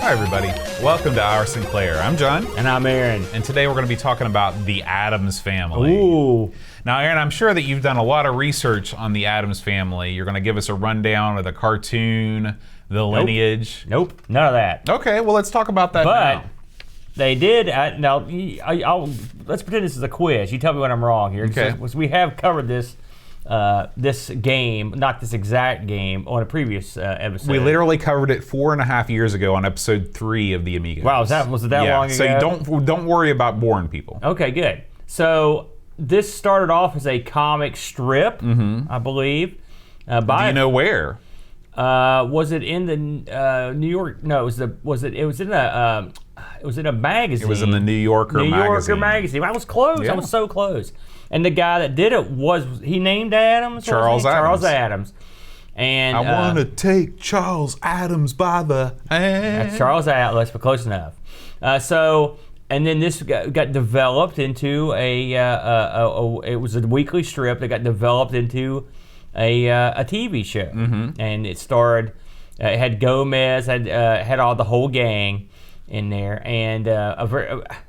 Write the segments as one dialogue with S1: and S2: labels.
S1: Hi everybody, welcome to Our Sinclair. I'm John.
S2: And I'm Aaron.
S1: And today we're going to be talking about the Addams Family.
S2: Ooh.
S1: Now Aaron, I'm sure that you've done a lot of research on the Addams Family. You're going to give us a rundown of the cartoon, the lineage.
S2: Nope, none of that.
S1: Okay, well let's talk about that now.
S2: But they did, let's pretend this is a quiz. You tell me when I'm wrong here.
S1: Okay.
S2: So, we have covered this game, not this exact game, on a previous episode.
S1: We literally covered it 4.5 years ago on episode 3 of the Amigos.
S2: Wow, was it that long ago?
S1: So you don't worry about boring people.
S2: Okay, good. So this started off as a comic strip, I believe.
S1: Do you know where?
S2: Was it in the New York? No, it was in a magazine.
S1: It was in the New Yorker magazine.
S2: New Yorker magazine. I was close.
S1: Yeah.
S2: I was so close. And the guy that did it he named Addams?
S1: Charles Addams.
S2: Charles Addams. And
S1: I want to take Charles Addams by the hand.
S2: That's Charles Atlas, but close enough. And then this got developed into it was a weekly strip that got developed into a TV show. And it starred, it had Gomez, had all the whole gang in there, and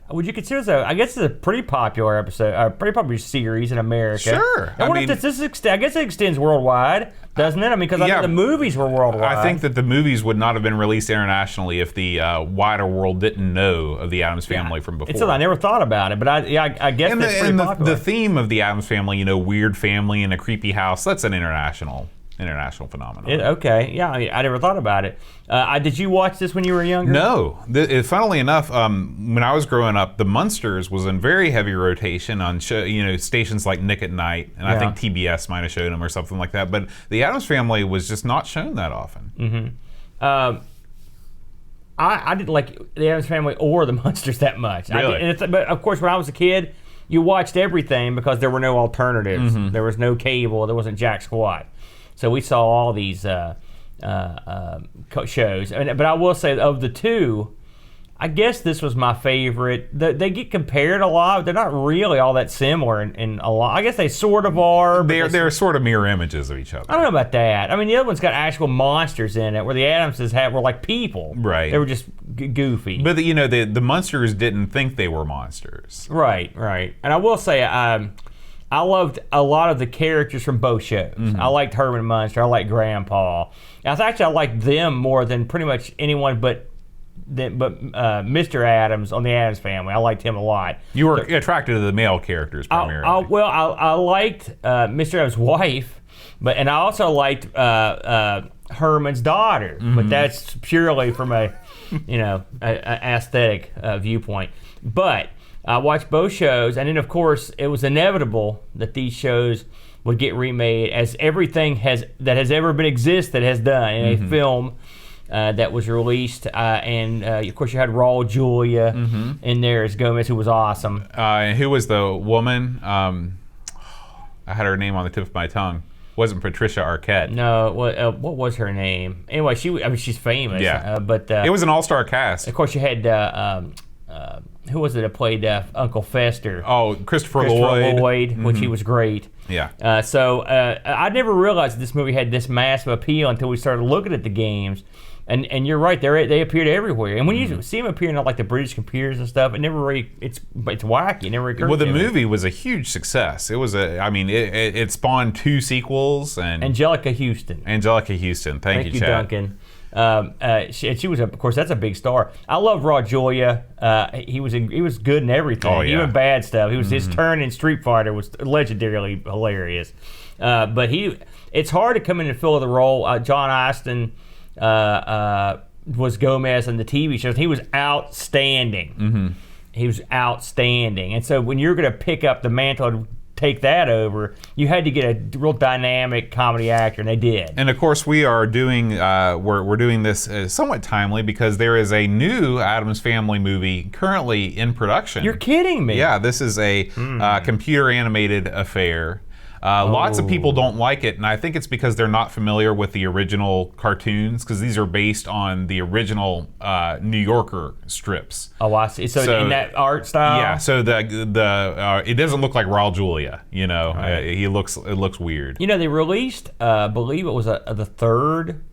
S2: would you consider this I guess it's a pretty popular episode, pretty popular series in America.
S1: Sure.
S2: I wonder if I guess it extends worldwide, doesn't it? I mean, because I think the movies were worldwide.
S1: I think that the movies would not have been released internationally if the wider world didn't know of the Addams Family from before.
S2: It's something I never thought about it, but I guess it's pretty popular.
S1: The theme of the Addams Family, weird family in a creepy house, that's an international phenomenon.
S2: Okay, yeah, I never thought about it. Did you watch this when you were younger?
S1: No. Funnily enough, when I was growing up, the Munsters was in very heavy rotation on stations like Nick at Night, and I think TBS might have shown them or something like that. But the Addams Family was just not shown that often.
S2: I didn't like the Addams Family or the Munsters that much.
S1: Really?
S2: But of course, when I was a kid, you watched everything because there were no alternatives. There was no cable. There wasn't jack squat. So we saw all these shows. But I will say, of the two, I guess this was my favorite. They get compared a lot. They're not really all that similar in a lot. I guess they sort of are.
S1: They're sort of mirror images of each other.
S2: I don't know about that. I mean, the other one's got actual monsters in it, where the Addamses were like people.
S1: Right.
S2: They were just goofy.
S1: But the Munsters didn't think they were monsters.
S2: Right. And I will say, I loved a lot of the characters from both shows. I liked Herman Munster. I liked Grandpa. I liked them more than pretty much anyone but Mr. Addams on the Addams Family. I liked him a lot.
S1: You were attracted to the male characters primarily.
S2: I liked Mr. Addams' wife, and I also liked Herman's daughter. But that's purely from a aesthetic viewpoint. But I watched both shows, and then of course it was inevitable that these shows would get remade, as everything that has ever been existed has done in a film that was released. And of course you had Raul Julia in there as Gomez, who was awesome.
S1: And who was the woman? I had her name on the tip of my tongue. Wasn't Patricia Arquette?
S2: No. What was her name? Anyway, she's famous.
S1: Yeah.
S2: But
S1: it was an all-star cast.
S2: Of course, you had who was it that played Uncle Fester?
S1: Oh, Christopher Lloyd,
S2: which he was great.
S1: Yeah.
S2: So I never realized this movie had this massive appeal until we started looking at the games. And you're right, they appeared everywhere. And when you see them appearing on like the British computers and stuff, it's wacky. It never occurred.
S1: Well, the movie was a huge success. It was it spawned 2 sequels and
S2: Angelica Houston.
S1: Thank you, Chad.
S2: Duncan. She was, of course, that's a big star. I love Raw Julia. He was good in everything, even bad stuff. His turn in Street Fighter was legendarily hilarious. But it's hard to come in and fill the role. John Astin was Gomez in the TV shows. He was outstanding. He was outstanding. And so when you're going to pick up the mantle and take that over, you had to get a real dynamic comedy actor, and they did.
S1: And of course, we are doing we're doing this somewhat timely because there is a new Addams Family movie currently in production.
S2: You're kidding me?
S1: Yeah, this is a computer animated affair. Lots of people don't like it, and I think it's because they're not familiar with the original cartoons, because these are based on the original New Yorker strips.
S2: Oh, I see. So in that art style?
S1: Yeah, so the it doesn't look like Raul Julia, Right. It looks weird.
S2: They released, I believe it was the third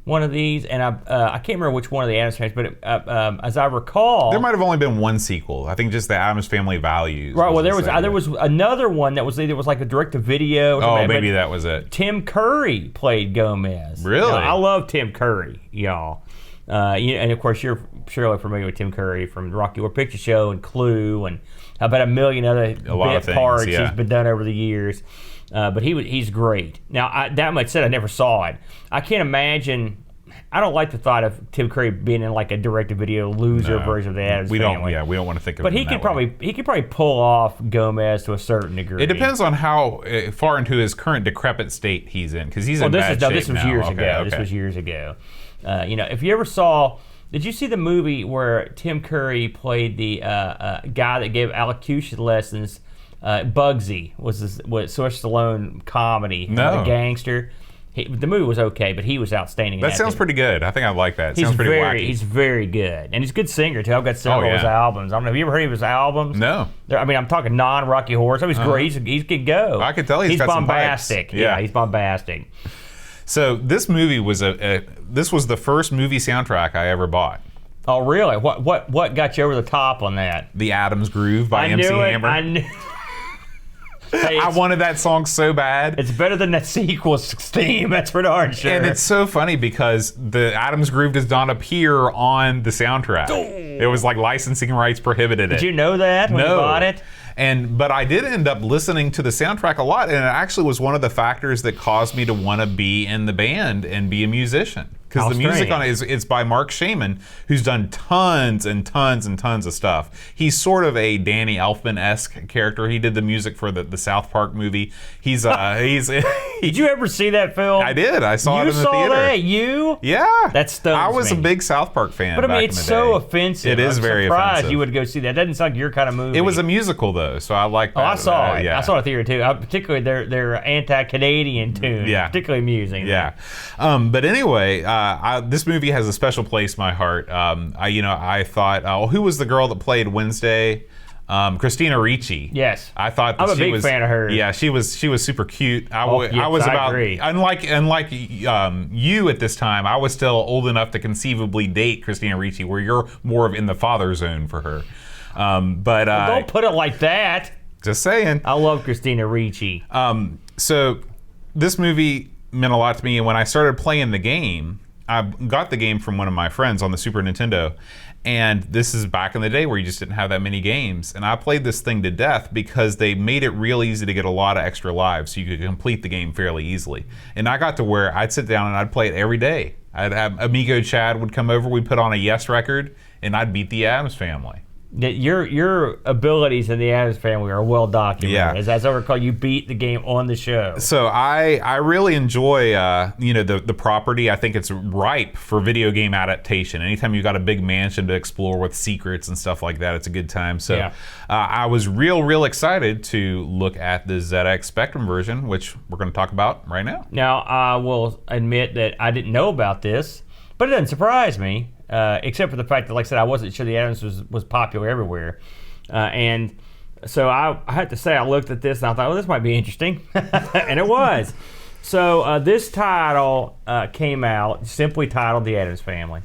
S2: one of these, and I can't remember which one of the Addams Family, but as I recall,
S1: there might have only been one sequel. I think just the Addams Family Values.
S2: Right. Well, there was another one that was either like a direct to video.
S1: Oh, maybe that was it.
S2: Tim Curry played Gomez.
S1: Really?
S2: Now, I love Tim Curry, y'all. And of course, you're surely familiar with Tim Curry from the Rocky Horror Picture Show and Clue, and about a million other bit parts he's been done over the years. But he's great. Now, that much said, I never saw it. I can't imagine. I don't like the thought of Tim Curry being in like a direct-to-video loser version of the Addams Family.
S1: We don't want to think of it.
S2: But he could probably pull off Gomez to a certain degree.
S1: It depends on how far into his current decrepit state he's in, because he's in bad shape
S2: this was
S1: now.
S2: years ago.
S1: Okay.
S2: This was years ago. If you ever saw. Did you see the movie where Tim Curry played the guy that gave elocution lessons? Bugsy was Sylvester Stallone comedy.
S1: No.
S2: The gangster. The movie was okay, but he was outstanding.
S1: That sounds pretty good. I think I like that. Sounds pretty wacky.
S2: He's very good, and he's a good singer too. I've got several of his albums. I don't know. Have you ever heard of his albums?
S1: No.
S2: I'm talking non-Rocky Horror. So he's great. He can go.
S1: I can tell he's got
S2: bombastic.
S1: Some pipes.
S2: Yeah, he's bombastic.
S1: So this movie was this was the first movie soundtrack I ever bought.
S2: Oh, really? What got you over the top on that?
S1: The Addams Groove by MC Hammer.
S2: I knew. Hey,
S1: I wanted that song so bad.
S2: It's better than that sequel's theme, that's for darn sure.
S1: And it's so funny because the Addams Groove does not appear on the soundtrack. It was like licensing rights prohibited it.
S2: Did you know that when you bought it?
S1: But I did end up listening to the soundtrack a lot, and it actually was one of the factors that caused me to want to be in the band and be a musician. Because the music on it it's by Mark Shaman, who's done tons and tons and tons of stuff. He's sort of a Danny Elfman-esque character. He did the music for the South Park movie. He's
S2: Did you ever see that film?
S1: I did. I saw it in the theater.
S2: You saw that? You?
S1: Yeah.
S2: That stuns
S1: I was
S2: me.
S1: a big South Park fan.
S2: But I mean,
S1: back
S2: it's
S1: in the
S2: so
S1: day.
S2: offensive.
S1: It is very
S2: surprised
S1: offensive.
S2: You would go see that. That doesn't sound like your kind of movie.
S1: It was a musical though, so I like that.
S2: Oh, I saw it.
S1: Yeah.
S2: I saw it in the theater too. Particularly their anti-Canadian tune.
S1: Yeah.
S2: Particularly amusing.
S1: Yeah. But anyway, this movie has a special place in my heart. I thought, who was the girl that played Wednesday? Christina Ricci.
S2: Yes.
S1: I thought that
S2: I'm a big fan of her.
S1: Yeah, she was super cute. I
S2: agree.
S1: Unlike you at this time, I was still old enough to conceivably date Christina Ricci, where you're more of in the father zone for her.
S2: Don't put it like that.
S1: Just saying.
S2: I love Christina Ricci.
S1: So this movie meant a lot to me, and when I started playing the game, I got the game from one of my friends on the Super Nintendo, and this is back in the day where you just didn't have that many games, and I played this thing to death because they made it real easy to get a lot of extra lives so you could complete the game fairly easily. And I got to where I'd sit down and I'd play it every day. I'd have Amigo Chad would come over, we'd put on a Yes record, and I'd beat the Addams Family.
S2: Your abilities in the Addams Family are well documented.
S1: Yeah.
S2: As I recall, you beat the game on the show.
S1: So I really enjoy the property. I think it's ripe for video game adaptation. Anytime you've got a big mansion to explore with secrets and stuff like that, it's a good time. So I was real excited to look at the ZX Spectrum version, which we're going to talk about right now.
S2: Now, I will admit that I didn't know about this, but it doesn't surprise me. Except for the fact that, like I said, I wasn't sure the Addams was popular everywhere. And so I had to say I looked at this and I thought, well, this might be interesting. And it was. So this title came out, simply titled The Addams Family,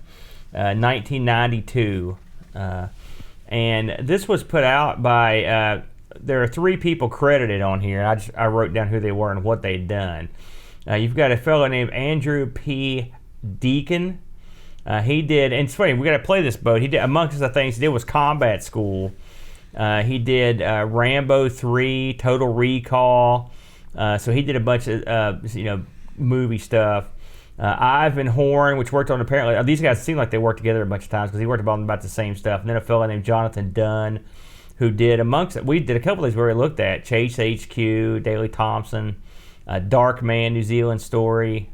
S2: 1992. And this was put out by, there are 3 people credited on here. And I wrote down who they were and what they'd done. You've got a fellow named Andrew P. Deacon. He did, and it's funny, we got to play this boat. He did, amongst the things he did was Combat School. He did Rambo 3, Total Recall. So he did a bunch of movie stuff. Ivan Horn, which worked on apparently these guys seem like they worked together a bunch of times because he worked on about the same stuff. And then a fellow named Jonathan Dunn, who did we did a couple of these where we looked at Chase HQ, Daley Thompson, Dark Man, New Zealand Story.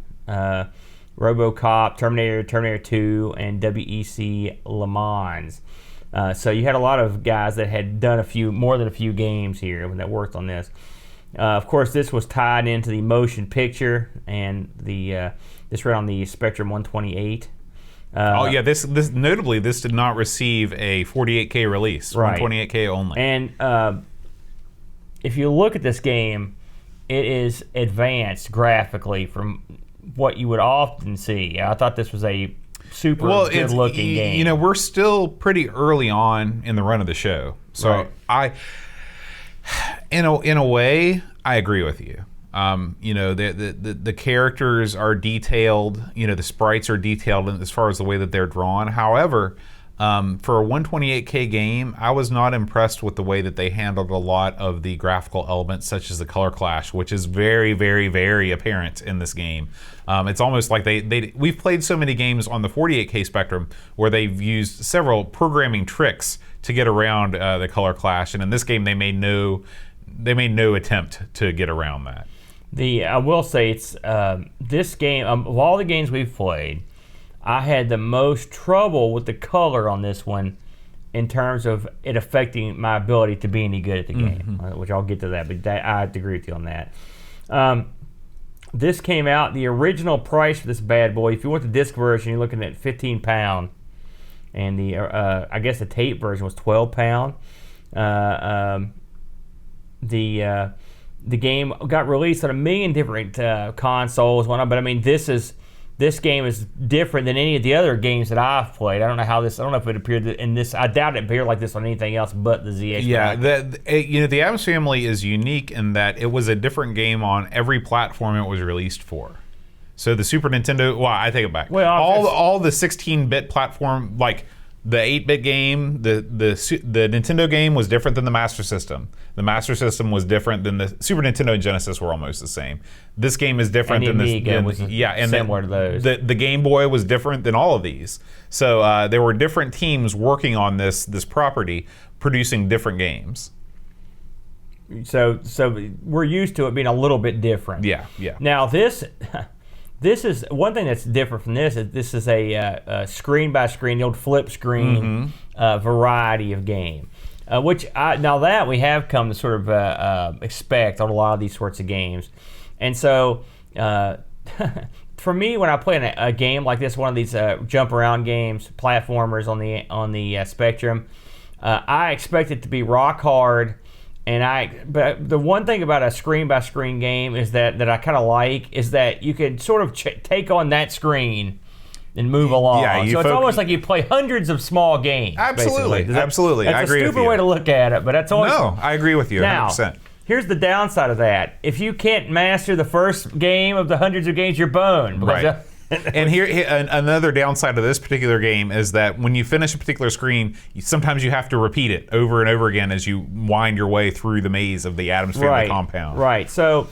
S2: RoboCop, Terminator 2, and WEC Le Mans. So you had a lot of guys that had done more than a few games here that worked on this. Of course, this was tied into the motion picture, and this ran on the Spectrum 128.
S1: This notably, this did not receive a 48K release,
S2: right.
S1: 128K only.
S2: And if you look at this game, it is advanced graphically from what you would often see. I thought this was a super good-looking game.
S1: You know, we're still pretty early on in the run of the show, so right. In a way, I agree with you. You know, the characters are detailed. You know, the sprites are detailed as far as the way that they're drawn. However, for a 128K game, I was not impressed with the way that they handled a lot of the graphical elements, such as the color clash, which is very, very, very apparent in this game. It's almost like we've played so many games on the 48K spectrum where they've used several programming tricks to get around the color clash, and in this game they made no attempt to get around that.
S2: I will say it's this game of all the games we've played, I had the most trouble with the color on this one in terms of it affecting my ability to be any good at the game, which I'll get to that, but I have to agree with you on that. This came out, the original price for this bad boy, if you want the disc version, you're looking at £15, and the I guess the tape version was £12. The game got released on a million different consoles, but I mean, this game is different than any of the other games that I've played. I don't know if it appeared in this. I doubt it appeared like this on anything else but the ZX.
S1: Yeah, the Addams Family is unique in that it was a different game on every platform it was released for. So the Super Nintendo, well, I take it back. Well, all the 16-bit platform, like the 8-bit game, the Nintendo game was different than the Master System. The Master System was different than the Super Nintendo and Genesis were almost the same. This game is different than the
S2: Amiga was similar to those.
S1: The Game Boy was different than all of these. So there were different teams working on this property, producing different games.
S2: So we're used to it being a little bit different.
S1: Yeah.
S2: Now this is one thing that's different from this. This is a screen by screen, the old flip screen variety of game, which now that we have come to sort of expect on a lot of these sorts of games, and so for me, when I play a game like this, one of these jump around games, platformers on the Spectrum, I expect it to be rock hard. But the one thing about a screen-by-screen game is that I kind of like is that you can sort of take on that screen and move along. Yeah, so it's almost like you play hundreds of small games.
S1: Absolutely.
S2: That's I agree with you. That's a stupid way to look at it, but that's always...
S1: No, I agree with you 100%.
S2: Now, here's the downside of that. If you can't master the first game of the hundreds of games, you're boned.
S1: Right. And here another downside of this particular game is that when you finish a particular screen, sometimes you have to repeat it over and over again as you wind your way through the maze of the Addams Family compound.
S2: Right. So,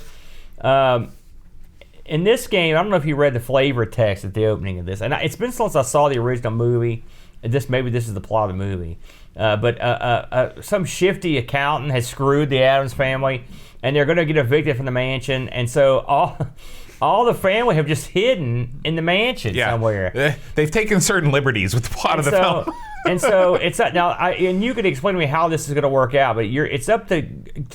S2: in this game, I don't know if you read the flavor text at the opening of this, and it's been since I saw the original movie. Maybe this is the plot of the movie, but some shifty accountant has screwed the Addams Family, and they're going to get evicted from the mansion, and so all the family have just hidden in the mansion somewhere.
S1: They've taken certain liberties with the plot of the film.
S2: And so it's now, and you could explain to me how this is going to work out, but it's up to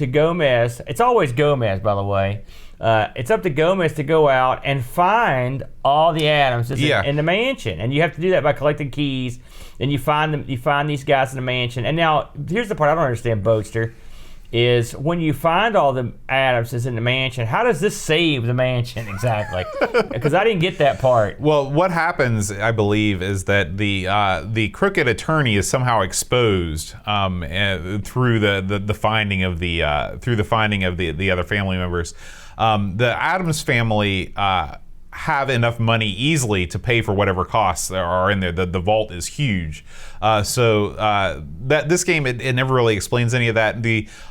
S2: Gomez. It's always Gomez, by the way. It's up to Gomez to go out and find all the Addams in the mansion, and you have to do that by collecting keys. And you find them. You find these guys in the mansion. And now here's the part I don't understand, Boatster. Is when you find all the Addamses in the mansion, how does this save the mansion exactly? Because I didn't get that part.
S1: Well, what happens, I believe, is that the crooked attorney is somehow exposed through the finding of the other family members. The Addams Family have enough money easily to pay for whatever costs there are in there. The vault is huge. So that this game, it never really explains any of that.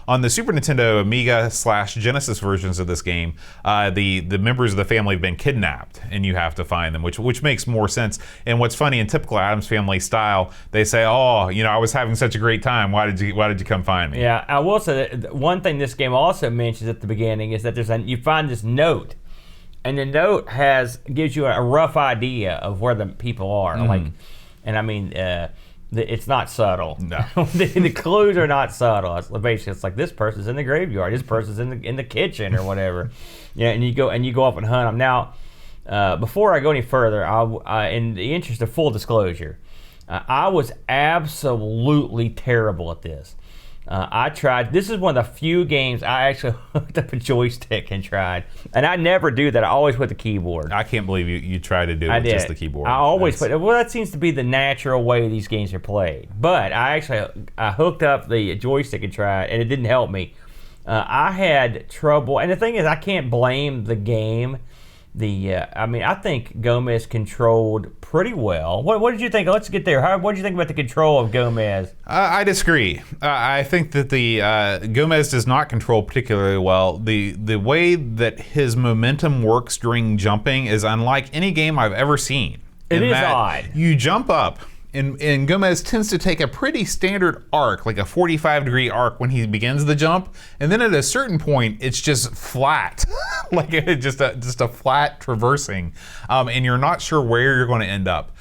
S1: On the Super Nintendo, Amiga / Genesis versions of this game, the members of the family have been kidnapped, and you have to find them, which makes more sense. And what's funny, in typical Addams Family style, they say, "Oh, I was having such a great time. Why did you come find me?"
S2: Yeah, I will say that one thing this game also mentions at the beginning is that you find this note. And the note gives you a rough idea of where the people are. And I mean, it's not subtle.
S1: No,
S2: the clues are not subtle. Basically, it's like this person's in the graveyard, this person's in the kitchen or whatever. Yeah, and you go up and hunt them. Now, before I go any further, in the interest of full disclosure, I was absolutely terrible at this. I tried. This is one of the few games I actually hooked up a joystick and tried. And I never do that. I always put the keyboard.
S1: I can't believe you try to do it with just the keyboard.
S2: I always put. Well, that seems to be the natural way these games are played. But I hooked up the joystick and tried, and it didn't help me. I had trouble, and the thing is, I can't blame the game. I think Gomez controlled pretty well. What did you think? Let's get there. What did you think about the control of Gomez?
S1: I disagree. I think that the Gomez does not control particularly well. The way that his momentum works during jumping is unlike any game I've ever seen.
S2: It is odd.
S1: You jump up. And Gomez tends to take a pretty standard arc, like a 45-degree arc when he begins the jump, and then at a certain point, it's just flat, like just a flat traversing, and you're not sure where you're going to end up.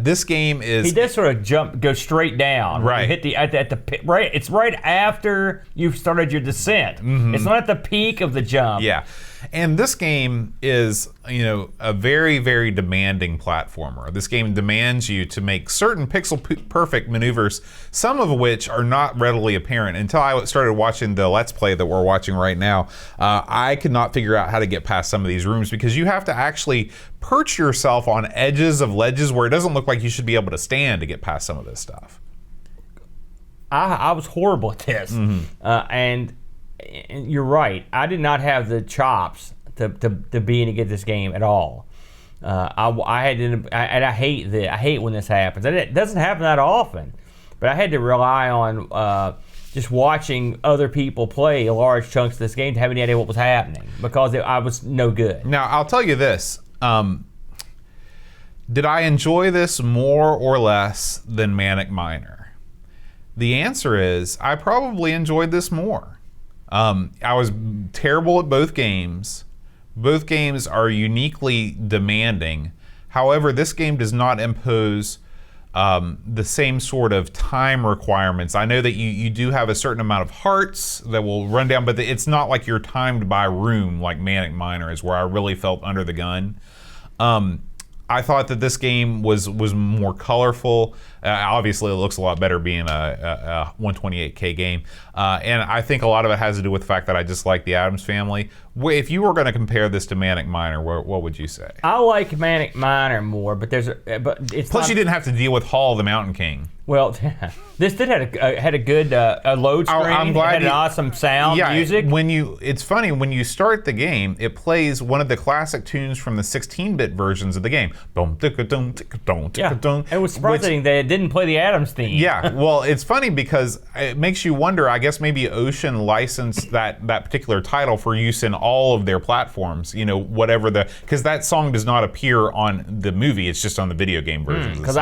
S1: This game is...
S2: He does sort of go straight down.
S1: Right.
S2: You hit right. It's right after you've started your descent. Mm-hmm. It's not at the peak of the jump.
S1: Yeah. And this game is, a very, very demanding platformer. This game demands you to make certain pixel-perfect maneuvers, some of which are not readily apparent. Until I started watching the Let's Play that we're watching right now, I could not figure out how to get past some of these rooms because you have to actually perch yourself on edges of ledges where it doesn't look like you should be able to stand to get past some of this stuff.
S2: I was horrible at this. Mm-hmm. And you're right. I did not have the chops to be any good at this game at all. I hate when this happens. And it doesn't happen that often. But I had to rely on just watching other people play large chunks of this game to have any idea what was happening because I was no good.
S1: Now, I'll tell you this. Did I enjoy this more or less than Manic Miner? The answer is I probably enjoyed this more. I was terrible at both games. Both games are uniquely demanding. However, this game does not impose the same sort of time requirements. I know that you do have a certain amount of hearts that will run down, but it's not like you're timed by room like Manic Miner is, where I really felt under the gun. I thought that this game was more colorful. Obviously, it looks a lot better being a 128K game. And I think a lot of it has to do with the fact that I just like the Addams Family. If you were going to compare this to Manic Miner, what would you say?
S2: I like Manic Miner more, but it's
S1: plus you didn't have to deal with Hall the Mountain King.
S2: Well, this did had a good load screen.
S1: I'm glad
S2: it had an awesome sound, music.
S1: It's funny when you start the game, it plays one of the classic tunes from the 16-bit versions of the game.
S2: It was surprising that it didn't play the Addams theme.
S1: Yeah, well, it's funny because it makes you wonder. I guess maybe Ocean licensed that particular title for use in all of their platforms. Because that song does not appear on the movie; it's just on the video game versions.
S2: Because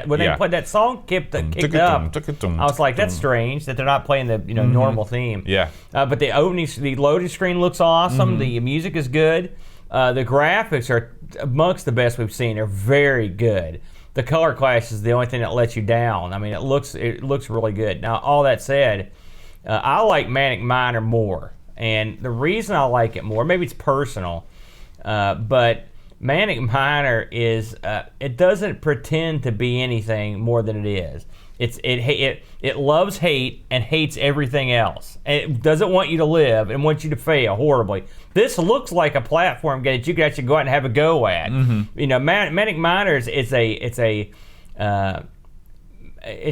S2: when they played that song, kicked up, I was like, that's strange that they're not playing the normal theme.
S1: Yeah.
S2: But the loading screen looks awesome. Mm-hmm. The music is good. The graphics are amongst the best we've seen. They're very good. The color clash is the only thing that lets you down. I mean, it looks really good. Now, all that said, I like Manic Miner more, and the reason I like it more, maybe it's personal, but Manic Miner is it doesn't pretend to be anything more than it is. It loves hate and hates everything else. And it doesn't want you to live and wants you to fail horribly. This looks like a platform game that you can actually go out and have a go at. Mm-hmm. Manic Miner is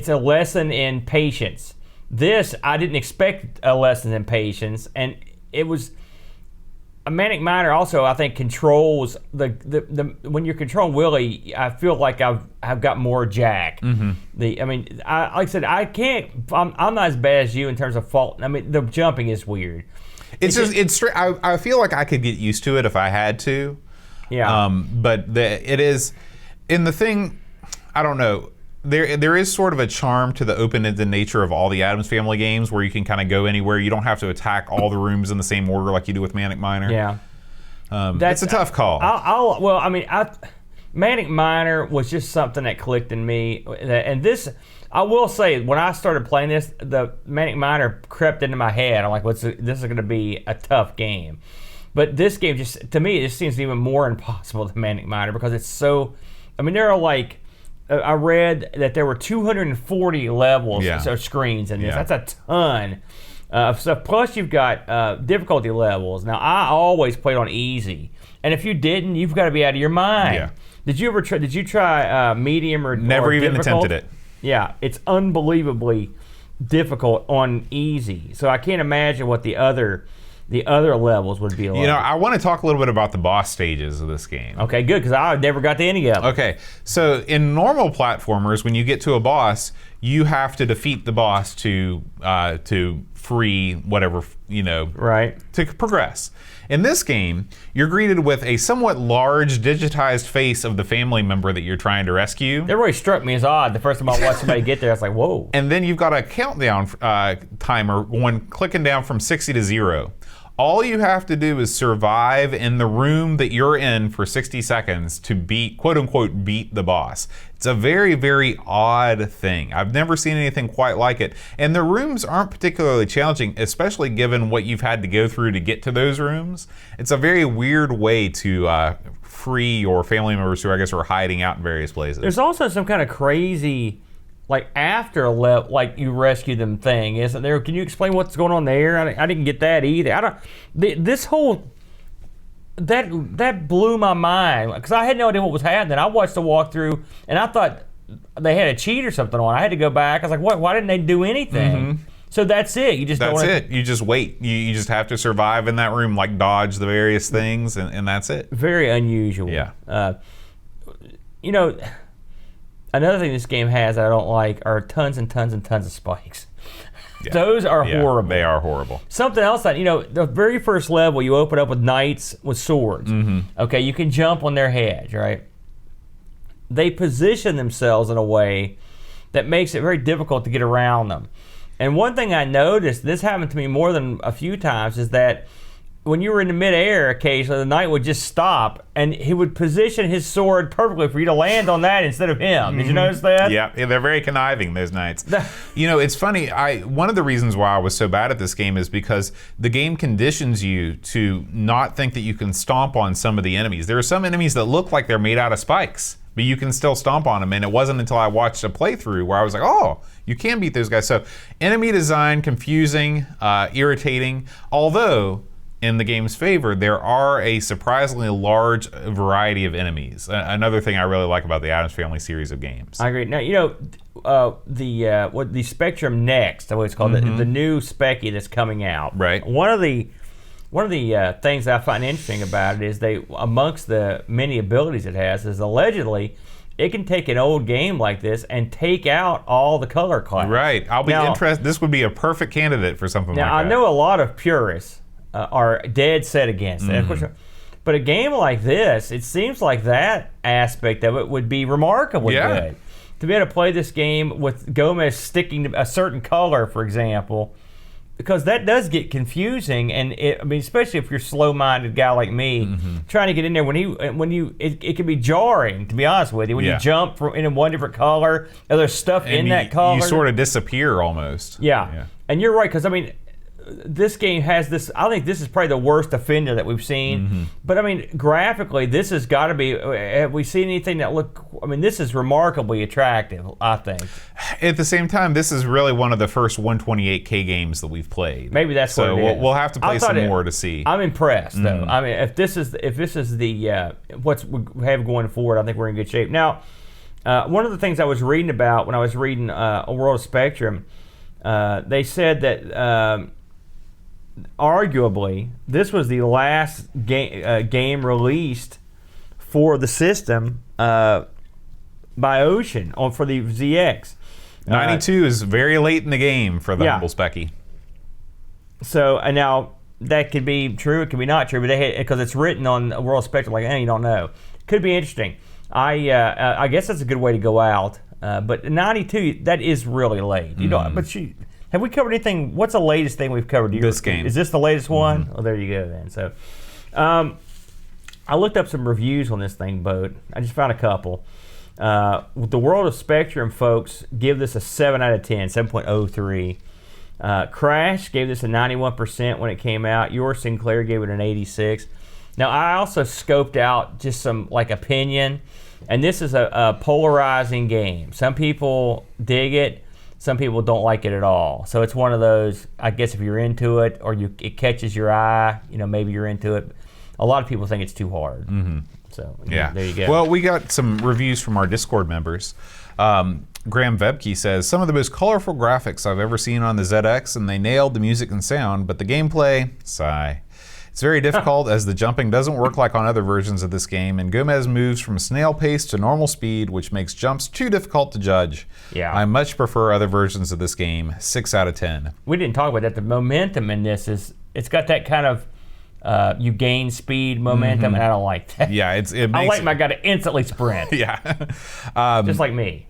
S2: a lesson in patience. This, I didn't expect a lesson in patience, and it was. A Manic Miner also, I think, controls the when you're controlling Willie. I feel like I've got more Jack. Mm-hmm. Like I said, I can't. I'm not as bad as you in terms of fault. I mean, the jumping is weird.
S1: It's straight. I feel like I could get used to it if I had to.
S2: Yeah.
S1: But it is in the thing. I don't know. There is sort of a charm to the open-ended nature of all the Addams Family games where you can kind of go anywhere. You don't have to attack all the rooms in the same order like you do with Manic Miner.
S2: Yeah.
S1: That's a tough call.
S2: Manic Miner was just something that clicked in me. And this, I will say, when I started playing this, the Manic Miner crept into my head. I'm like, this is going to be a tough game. But this game, to me, it just seems even more impossible than Manic Miner because it's so... there are like I read that there were 240 levels, so screens in this. That's a ton of stuff. Plus, you've got difficulty levels. Now, I always played on easy, and if you didn't, you've got to be out of your mind.
S1: Yeah.
S2: Did you ever try? Did you try medium or
S1: never even
S2: difficult?
S1: attempted it?
S2: Yeah, it's unbelievably difficult on easy. So I can't imagine what the other levels would be like.
S1: You know, I want to talk a little bit about the boss stages of this game.
S2: Okay, good, because I never got to any of them.
S1: Okay, so in normal platformers, when you get to a boss, you have to defeat the boss to free whatever,
S2: right,
S1: to progress. In this game, you're greeted with a somewhat large digitized face of the family member that you're trying to rescue.
S2: That really struck me as odd. The first time I watched somebody get there, I was like, whoa.
S1: And then you've got a countdown timer clicking down from 60 to 0. All you have to do is survive in the room that you're in for 60 seconds to beat, quote unquote, beat the boss. It's a very, very odd thing. I've never seen anything quite like it. And the rooms aren't particularly challenging, especially given what you've had to go through to get to those rooms. It's a very weird way to free your family members who I guess are hiding out in various places.
S2: There's also some kind of crazy, like after you rescue them thing, isn't there? Can you explain what's going on there? I didn't get that either. This whole that blew my mind because I had no idea what was happening. I watched the walkthrough and I thought they had a cheat or something on. I had to go back. I was like, what? Why didn't they do anything? Mm-hmm. So that's it. You just
S1: You just wait. You just have to survive in that room, like dodge the various things, and that's it.
S2: Very unusual.
S1: Yeah.
S2: Another thing this game has that I don't like are tons and tons and tons of spikes. Yeah. Those are horrible.
S1: They are horrible.
S2: Something else that, the very first level, you open up with knights with swords.
S1: Mm-hmm.
S2: Okay, you can jump on their heads, right? They position themselves in a way that makes it very difficult to get around them. And one thing I noticed, this happened to me more than a few times, is that when you were in the midair, occasionally the knight would just stop and he would position his sword perfectly for you to land on that instead of him. Did you notice that?
S1: Yeah, they're very conniving, those knights. It's funny. One of the reasons why I was so bad at this game is because the game conditions you to not think that you can stomp on some of the enemies. There are some enemies that look like they're made out of spikes, but you can still stomp on them. And it wasn't until I watched a playthrough where I was like, oh, you can beat those guys. So enemy design, confusing, irritating, although in the game's favor, there are a surprisingly large variety of enemies. Another thing I really like about the Addams Family series of games.
S2: I agree. Now, the Spectrum Next, what it's called,
S1: mm-hmm.
S2: the new Speccy that's coming out.
S1: Right.
S2: One of the things I find interesting about it is amongst the many abilities it has, is allegedly it can take an old game like this and take out all the color class.
S1: Right. I'll be interested. This would be a perfect candidate for something like that.
S2: Now, I know a lot of purists are dead set against it.
S1: Mm-hmm.
S2: But a game like this, it seems like that aspect of it would be remarkably good. To be able to play this game with Gomez sticking to a certain color, for example, because that does get confusing, and especially if you're a slow-minded guy like me,
S1: mm-hmm.
S2: trying to get in there it can be jarring, to be honest with you, when you jump in one different color, and there's stuff in that color.
S1: You sort of disappear almost.
S2: Yeah. And you're right, because this game has this. I think this is probably the worst offender that we've seen.
S1: Mm-hmm.
S2: But graphically, this has got to be. Have we seen anything that look? This is remarkably attractive, I think.
S1: At the same time, this is really one of the first 128K games that we've played.
S2: Maybe that's what it is.
S1: We'll have to play some more to see.
S2: I'm impressed, though.
S1: Mm-hmm.
S2: If this is the what we have going forward, I think we're in good shape. Now, one of the things I was reading about when I was reading A World of Spectrum, they said that. Arguably, this was the last game released for the system by Ocean for the ZX.
S1: 92 is very late in the game for the humble Speccy.
S2: So, and now that could be true, it could be not true, but because it's written on A World of Spectrum, you don't know. Could be interesting. I guess that's a good way to go out. But 92, that is really late. Have we covered anything? What's the latest thing we've covered?
S1: This game.
S2: Is this the latest one?
S1: Mm-hmm.
S2: Oh, there you go then. So, I looked up some reviews on this thing, Boat. I just found a couple. The World of Spectrum folks give this a 7 out of 10, 7.03. Crash gave this a 91% when it came out. Your Sinclair gave it an 86. Now, I also scoped out just some opinion. And this is a polarizing game. Some people dig it. Some people don't like it at all. So it's one of those, I guess if you're into it or it catches your eye, maybe you're into it. A lot of people think it's too hard.
S1: Mm-hmm.
S2: So
S1: yeah,
S2: there you go.
S1: Well, we got some reviews from our Discord members. Graham Vebke says, some of the most colorful graphics I've ever seen on the ZX, and they nailed the music and sound, but the gameplay, sigh. It's very difficult as the jumping doesn't work like on other versions of this game, and Gomez moves from snail pace to normal speed, which makes jumps too difficult to judge.
S2: Yeah.
S1: I much prefer other versions of this game. 6 out of 10.
S2: We didn't talk about that. The momentum in this it's got that kind of you gain speed momentum, and I don't like that.
S1: Yeah, it makes
S2: I like my guy to instantly sprint.
S1: Yeah.
S2: Just like me.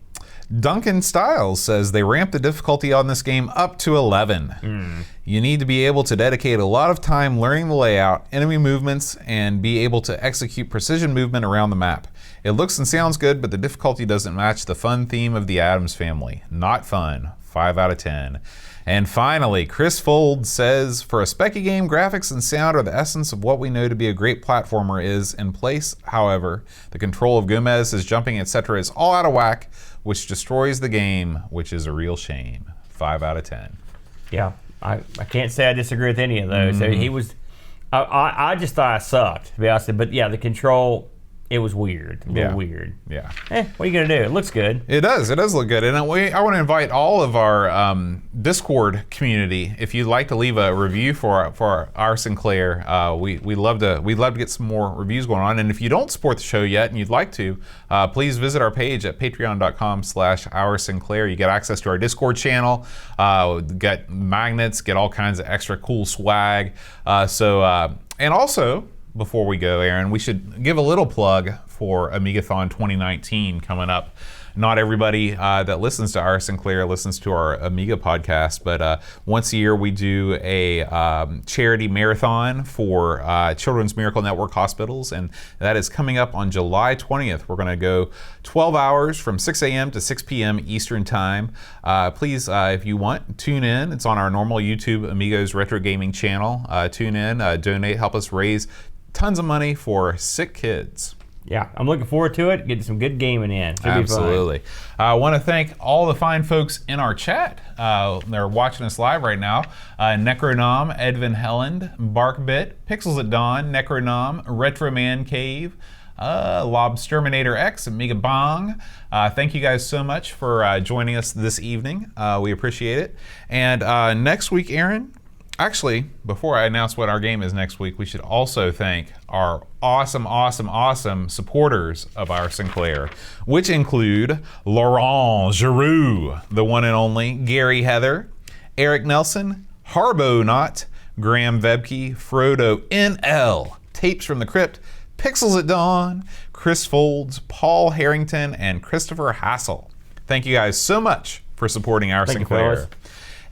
S1: Duncan Styles says they ramped the difficulty on this game up to 11. You need to be able to dedicate a lot of time learning the layout, enemy movements, and be able to execute precision movement around the map. It looks and sounds good, but the difficulty doesn't match the fun theme of the Addams Family. Not fun. 5 out of 10. And finally, Chris Fold says, for a Speccy game, graphics and sound are the essence of what we know to be a great platformer is in place. However, the control of Gomez, his jumping, etc. is all out of whack, which destroys the game, which is a real shame. 5 out of 10.
S2: Yeah, I can't say I disagree with any of those. So he was, I just thought I sucked, to be honest. But yeah, the control, it was weird. A little weird.
S1: Yeah.
S2: What are you going to do? It looks good.
S1: It does. It does look good. And I want to invite all of our Discord community, if you'd like to leave a review for Our Sinclair, we'd love to get some more reviews going on. And if you don't support the show yet and you'd like to, please visit our page at patreon.com/Our Sinclair. You get access to our Discord channel, get magnets, get all kinds of extra cool swag. And also, before we go, Aaron, we should give a little plug for Amigathon 2019 coming up. Not everybody that listens to Our Sinclair listens to our Amiga podcast, but once a year we do a charity marathon for Children's Miracle Network hospitals, and that is coming up on July 20th. We're going to go 12 hours from 6 a.m. to 6 p.m. Eastern Time. Please, if you want, tune in. It's on our normal YouTube Amigos Retro Gaming channel. Tune in, donate, help us raise tons of money for sick kids.
S2: Yeah, I'm looking forward to it. Getting some good gaming in. Should
S1: Absolutely. I want to thank all the fine folks in our chat. They're watching us live right now. Necronom, Edvin Helland, Barkbit, Pixels at Dawn, Necronom, Retro Man Cave, Lobsterminator X, Amiga Bong. Thank you guys so much for joining us this evening. We appreciate it. And next week, Aaron, actually, before I announce what our game is next week, we should also thank our awesome supporters of Our Sinclair, which include Laurent Giroux, the one and only, Gary Heather, Eric Nelson, Harbonaut, Graham Vebke, Frodo NL, Tapes from the Crypt, Pixels at Dawn, Chris Folds, Paul Harrington, and Christopher Hassel. Thank you guys so much for supporting Our Sinclair.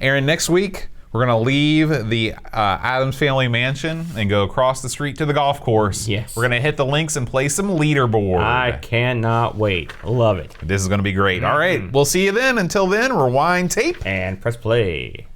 S1: Aaron, next week, we're going to leave the Addams Family mansion and go across the street to the golf course.
S2: Yes.
S1: We're going to hit the links and play some leaderboard.
S2: I cannot wait. Love it.
S1: This is going to be great. All right. We'll see you then. Until then, rewind tape.
S2: And press play.